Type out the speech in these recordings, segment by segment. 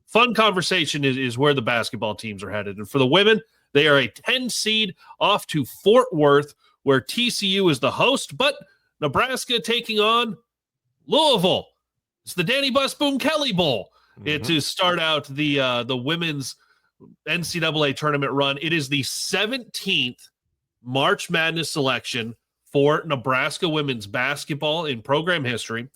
fun conversation is where the basketball teams are headed. And for the women, they are a 10 seed off to Fort Worth, where TCU is the host, but Nebraska taking on Louisville. It's the Danny Bus Boom Kelly Bowl. It to start out the women's NCAA tournament run. It is the 17th March Madness selection for Nebraska women's basketball in program history,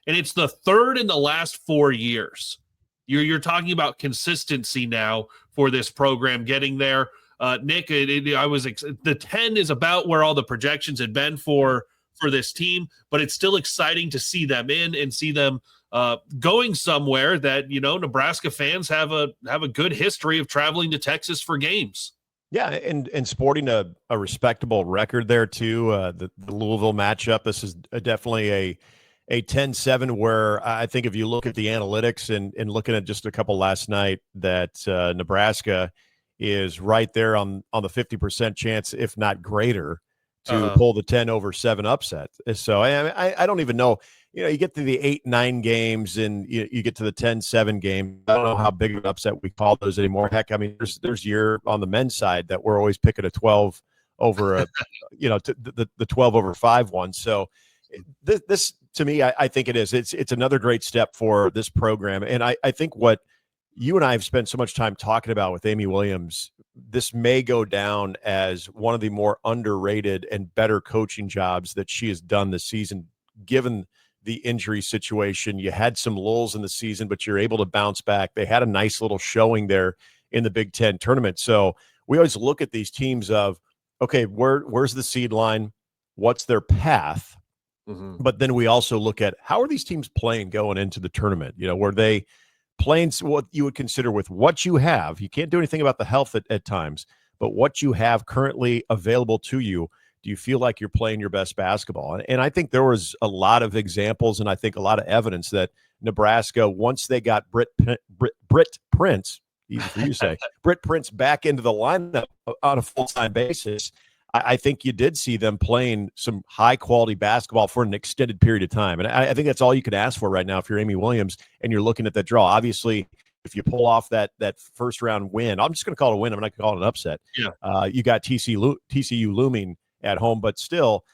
and it's the third in the last 4 years. You're talking about consistency now for this program getting there. Nick, the 10 is about where all the projections had been for this team, but it's still exciting to see them in and see them going somewhere that, Nebraska fans have a good history of traveling to Texas for games. Yeah, and sporting a respectable record there too. The Louisville matchup, this is definitely a 10-7 where I think if you look at the analytics and looking at just a couple last night, that Nebraska is right there on the 50% chance, if not greater, to pull the 10-7 upset. So I don't even know. You get to the 8-9 games and you get to the 10-7 game. I don't know how big of an upset we call those anymore. Heck, I mean, there's year on the men's side that we're always picking a 12 over a, the 12 over 5 one. So this to me, I think it is. It's another great step for this program. And I think what you and I have spent so much time talking about with Amy Williams, this may go down as one of the more underrated and better coaching jobs that she has done this season, given the injury situation. You had some lulls in the season, but you're able to bounce back. They had a nice little showing there in the Big Ten tournament. So we always look at these teams of, okay, where's the seed line? What's their path? But then we also look at how are these teams playing going into the tournament? Were they playing what you would consider with what you have? You can't do anything about the health at times, but what you have currently available to you, do you feel like you're playing your best basketball? And I think there was a lot of examples and I think a lot of evidence that Nebraska, once they got Britt Prince, easy for you to say, Britt Prince back into the lineup on a full-time basis, I think you did see them playing some high-quality basketball for an extended period of time. And I think that's all you could ask for right now if you're Amy Williams and you're looking at that draw. Obviously, if you pull off that first-round win, I'm just going to call it a win. I'm not going to call it an upset. Yeah. You got TCU looming at home, but still,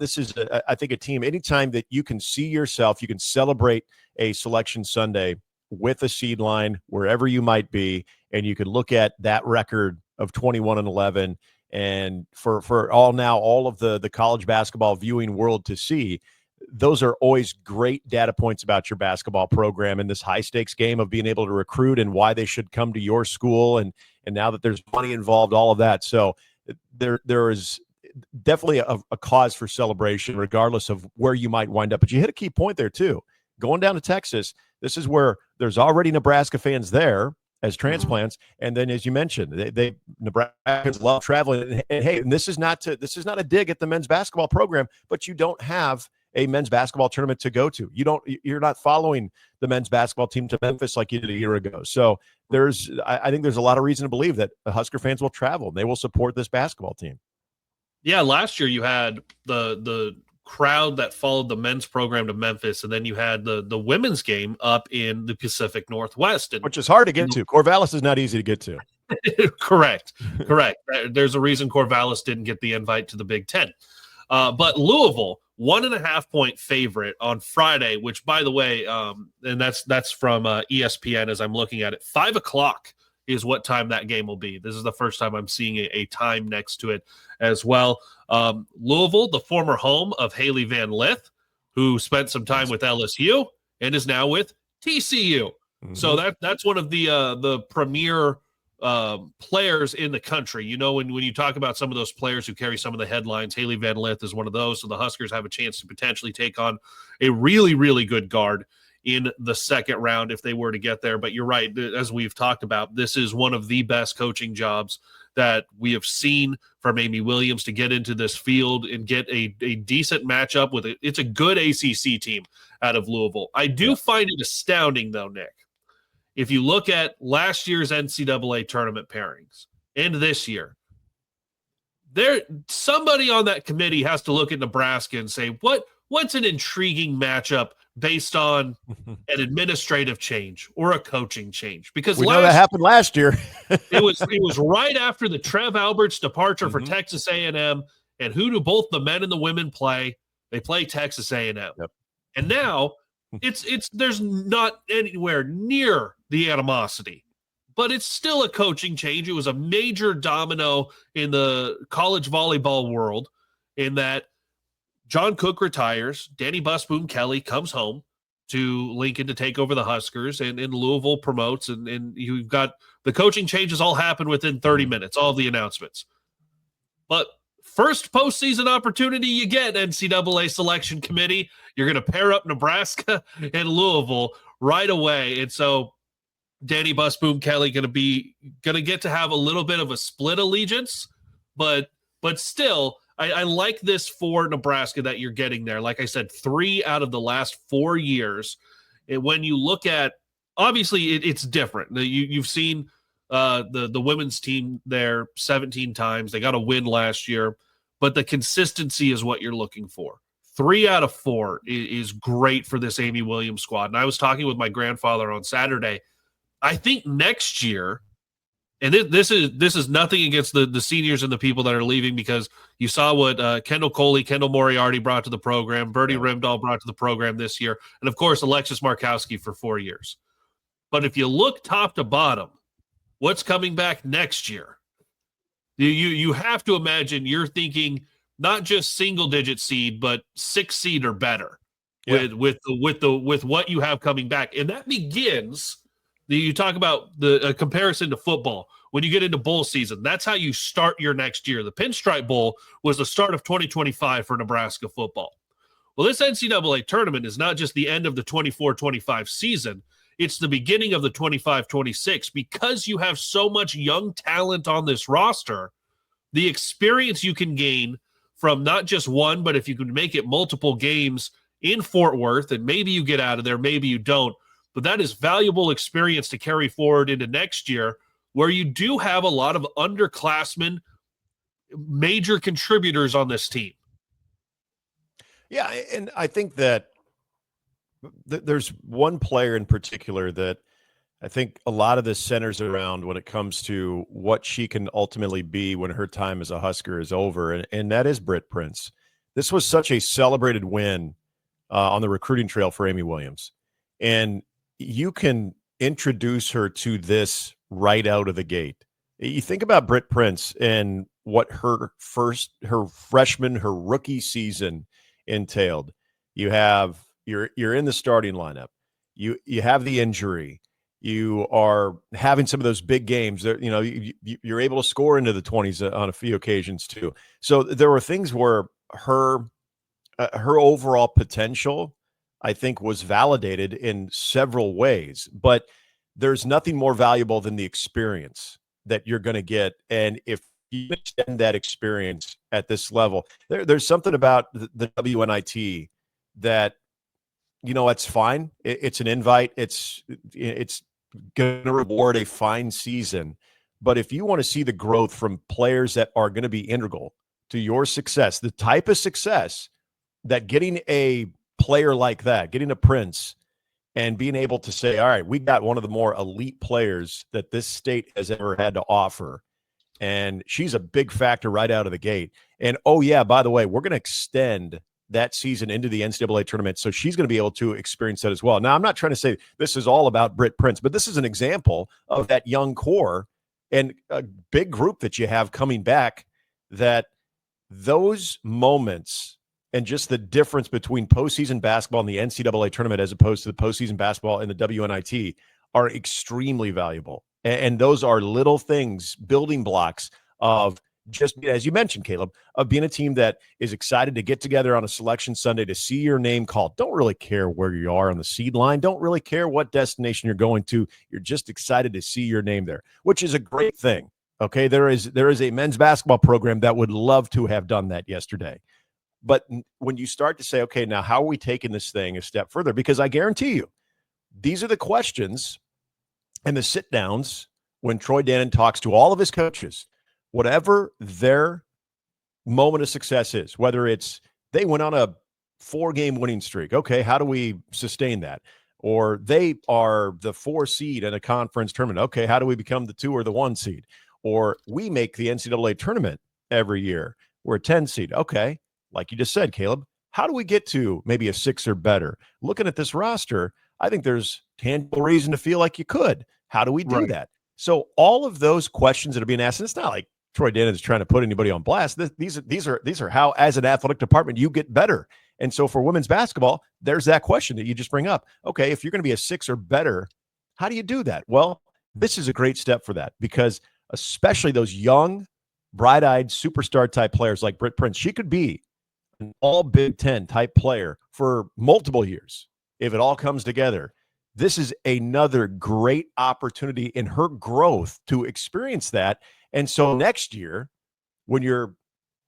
this is, I think, a team. Anytime that you can see yourself, you can celebrate a Selection Sunday with a seed line wherever you might be, and you can look at that record of 21-11. And for all of the college basketball viewing world to see, those are always great data points about your basketball program in this high stakes game of being able to recruit and why they should come to your school. And now that there's money involved, all of that. So there is definitely a cause for celebration, regardless of where you might wind up. But you hit a key point there too. Going down to Texas, this is where there's already Nebraska fans there as transplants, and then as you mentioned, they Nebraskans love traveling. And hey, and this is not a dig at the men's basketball program, but you don't have a men's basketball tournament to go to. You're not following the men's basketball team to Memphis like you did a year ago. So I think there's a lot of reason to believe that the Husker fans will travel and they will support this basketball team. Yeah, last year you had the crowd that followed the men's program to Memphis, and then you had the women's game up in the Pacific Northwest, which is hard to get to. Corvallis is not easy to get to. Correct. There's a reason Corvallis didn't get the invite to the Big Ten. But Louisville, 1.5-point favorite on Friday, which, by the way, and that's from ESPN as I'm looking at it, 5:00 is what time that game will be. This is the first time I'm seeing a time next to it as well. Louisville, the former home of Haley Van Lith, who spent some time with LSU and is now with TCU. So that's one of the premier players in the country. When you talk about some of those players who carry some of the headlines, Haley Van Lith is one of those. So the Huskers have a chance to potentially take on a really, really good guard in the second round if they were to get there. But you're right, as we've talked about, this is one of the best coaching jobs that we have seen from Amy Williams to get into this field and get a decent matchup with it. It's a good ACC team out of Louisville. I do find it astounding, though, Nick, if you look at last year's NCAA tournament pairings and this year, somebody on that committee has to look at Nebraska and say, what what's an intriguing matchup based on an administrative change or a coaching change? Because we know that happened last year. it was right after the Trev Alberts departure for Texas A&M, and who do both the men and the women play? They play Texas A&M. Yep. And now it's there's not anywhere near the animosity, but it's still a coaching change. It was a major domino in the college volleyball world in that John Cook retires, Danny Busboom Kelly comes home to Lincoln to take over the Huskers, and Louisville promotes, and you've got the coaching changes all happen within 30 minutes, all of the announcements. But first postseason opportunity you get, NCAA selection committee, you're going to pair up Nebraska and Louisville right away. And so Danny Busboom Kelly going to get to have a little bit of a split allegiance, but still, I like this for Nebraska that you're getting there. Like I said, 3 out of the last 4 years. And when you look at, obviously it's different. You've seen the women's team there 17 times. They got a win last year, but the consistency is what you're looking for. 3 out of 4 is great for this Amy Williams squad. And I was talking with my grandfather on Saturday. I think next year, and this is nothing against the seniors and the people that are leaving, because you saw what Kendall Coley, Kendall Moriarty brought to the program, Bertie Rimdahl brought to the program this year, and of course Alexis Markowski for 4 years. But if you look top to bottom, what's coming back next year? You have to imagine you're thinking not just single digit seed, but 6 seed or better with what you have coming back, and that begins. You talk about the comparison to football. When you get into bowl season, that's how you start your next year. The Pinstripe Bowl was the start of 2025 for Nebraska football. Well, this NCAA tournament is not just the end of the 24-25 season. It's the beginning of the 25-26, because you have so much young talent on this roster. The experience you can gain from not just one, but if you can make it multiple games in Fort Worth, and maybe you get out of there, maybe you don't. But that is valuable experience to carry forward into next year, where you do have a lot of underclassmen, major contributors on this team. Yeah, and I think that there's one player in particular that I think a lot of this centers around when it comes to what she can ultimately be when her time as a Husker is over, and that is Britt Prince. This was such a celebrated win on the recruiting trail for Amy Williams. And you can introduce her to this right out of the gate. You think about Britt Prince and what her rookie season entailed. You're in the starting lineup. You have the injury. You are having some of those big games that, you're able to score into the 20s on a few occasions too. So there were things where her overall potential, I think, was validated in several ways, but there's nothing more valuable than the experience that you're going to get. And if you extend that experience at this level, there's something about the WNIT that, it's fine. It's an invite. It's going to reward a fine season. But if you want to see the growth from players that are going to be integral to your success, the type of success that getting a player like that, getting a Prince, and being able to say, all right, we got one of the more elite players that this state has ever had to offer. And she's a big factor right out of the gate. And, oh, yeah, by the way, we're going to extend that season into the NCAA tournament, so she's going to be able to experience that as well. Now, I'm not trying to say this is all about Britt Prince, but this is an example of that young core and a big group that you have coming back, that those moments and just the difference between postseason basketball and the NCAA tournament as opposed to the postseason basketball and the WNIT are extremely valuable. And those are little things, building blocks of, just as you mentioned, Kaleb, of being a team that is excited to get together on a selection Sunday to see your name called. Don't really care where you are on the seed line. Don't really care what destination you're going to. You're just excited to see your name there, which is a great thing. Okay, there is a men's basketball program that would love to have done that yesterday. But when you start to say, okay, now how are we taking this thing a step further? Because I guarantee you, these are the questions and the sit downs when Troy Dannon talks to all of his coaches, whatever their moment of success is, whether it's they went on a 4-game winning streak. Okay, how do we sustain that? Or they are the 4 seed in a conference tournament. Okay, how do we become the 2 or the 1 seed? Or we make the NCAA tournament every year. We're a 10 seed. Okay, like you just said, Caleb, how do we get to maybe a 6 or better? Looking at this roster, I think there's tangible reason to feel like you could. How do we do that? So all of those questions that are being asked, and it's not like Troy Dennis is trying to put anybody on blast. These are how, as an athletic department, you get better. And so for women's basketball, there's that question that you just bring up. Okay, if you're going to be a 6 or better, how do you do that? Well, this is a great step for that, because especially those young, bright-eyed superstar type players like Britt Prince, she could be an all Big Ten type player for multiple years if it all comes together. This is another great opportunity in her growth to experience that. And so next year, when you're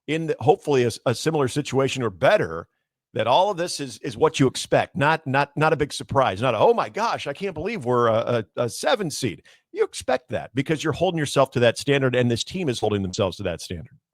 in hopefully a similar situation or better, that all of this is what you expect, not a big surprise, not a, oh my gosh, I can't believe we're a 7 seed. You expect that because you're holding yourself to that standard, and this team is holding themselves to that standard.